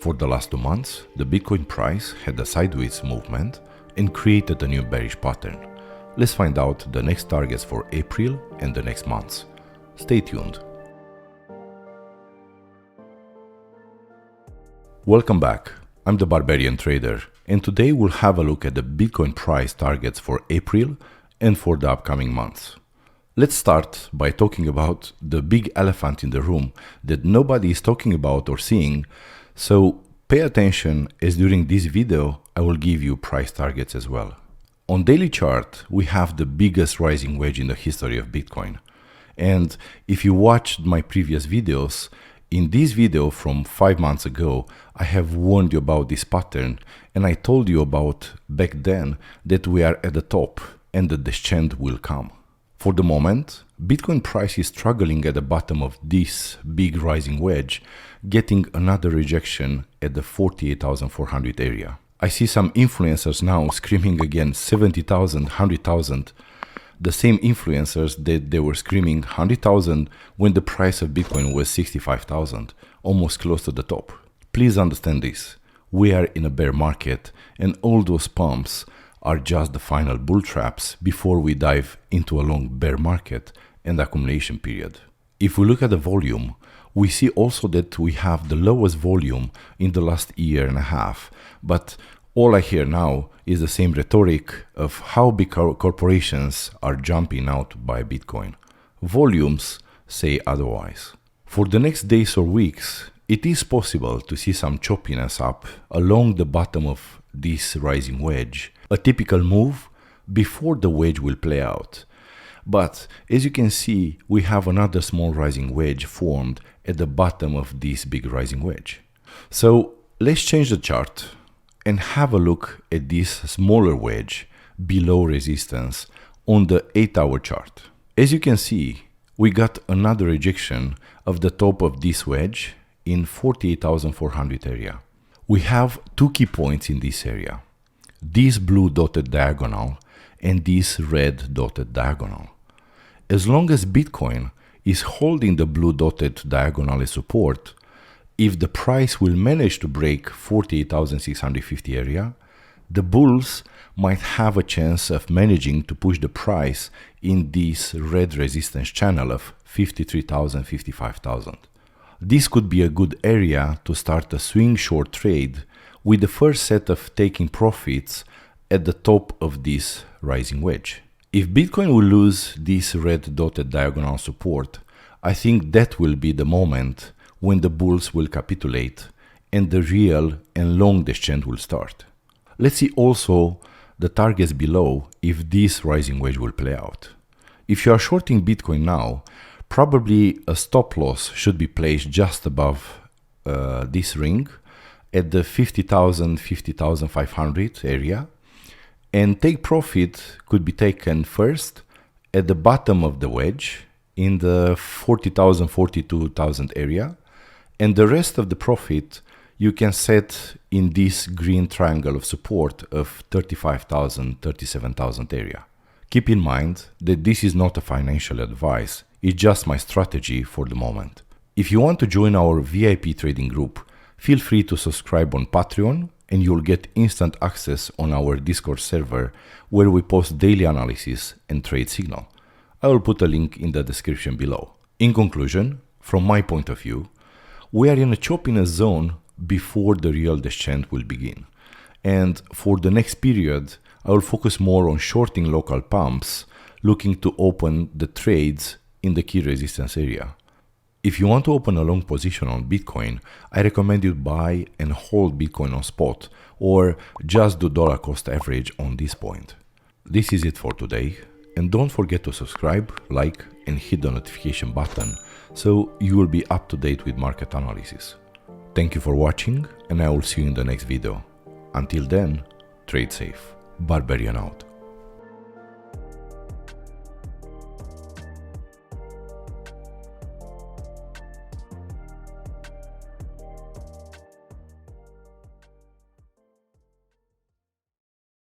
For the last 2 months, the Bitcoin price had a sideways movement and created a new bearish pattern. Let's find out the next targets for April and the next months. Stay tuned. Welcome back. I'm the Barbarian trader, and today we'll have a look at the Bitcoin price targets for April and for the upcoming months. Let's start by talking about the big elephant in the room that nobody is talking about or seeing, so pay attention, as during this video I will give you price targets as well. On daily chart, we have the biggest rising wedge in the history of Bitcoin. And if you watched my previous videos, in this video from 5 months ago, I have warned you about this pattern, and I told you about back then that we are at the top and that the descent will come. For the moment, Bitcoin price is struggling at the bottom of this big rising wedge, getting another rejection at the 48,400 area. I see some influencers now screaming again 70,000, 100,000. The same influencers that they were screaming 100,000 when the price of Bitcoin was 65,000, almost close to the top. Please understand this. We are in a bear market, and all those pumps are just the final bull traps before we dive into a long bear market and accumulation period. If we look at the volume, we see also that we have the lowest volume in the last year and a half, but all I hear now is the same rhetoric of how big corporations are jumping out by Bitcoin. Volumes say otherwise. For the next days or weeks, it is possible to see some choppiness up along the bottom of this rising wedge, a typical move before the wedge will play out. But as you can see, we have another small rising wedge formed at the bottom of this big rising wedge. So let's change the chart and have a look at this smaller wedge below resistance on the 8-hour chart. As you can see, we got another rejection of the top of this wedge in 48,400 area. We have two key points in this area: this blue dotted diagonal and this red dotted diagonal. As long as Bitcoin is holding the blue dotted diagonal as support, if the price will manage to break 48,650 area, the bulls might have a chance of managing to push the price in this red resistance channel of 53,000, 55,000. This could be a good area to start a swing short trade with the first set of taking profits at the top of this rising wedge. If Bitcoin will lose this red dotted diagonal support, I think that will be the moment when the bulls will capitulate and the real and long descent will start. Let's see also the targets below if this rising wedge will play out. If you are shorting Bitcoin now, probably a stop loss should be placed just above this ring at the 50,000, 50,500 area, and take profit could be taken first at the bottom of the wedge in the 40,000, 42,000 area, and the rest of the profit you can set in this green triangle of support of 35,000, 37,000 area. Keep in mind that this is not a financial advice, it's just my strategy for the moment. If you want to join our VIP trading group, feel free to subscribe on Patreon and you'll get instant access on our Discord server where we post daily analysis and trade signal. I will put a link in the description below. In conclusion, from my point of view, we are in a choppiness zone before the real descent will begin. And for the next period, I will focus more on shorting local pumps, looking to open the trades in the key resistance area. If you want to open a long position on Bitcoin, I recommend you buy and hold Bitcoin on spot or just do dollar cost average on this point. This is it for today, and don't forget to subscribe, like and hit the notification button so you will be up to date with market analysis. Thank you for watching, and I will see you in the next video. Until then, trade safe. Barbarian out.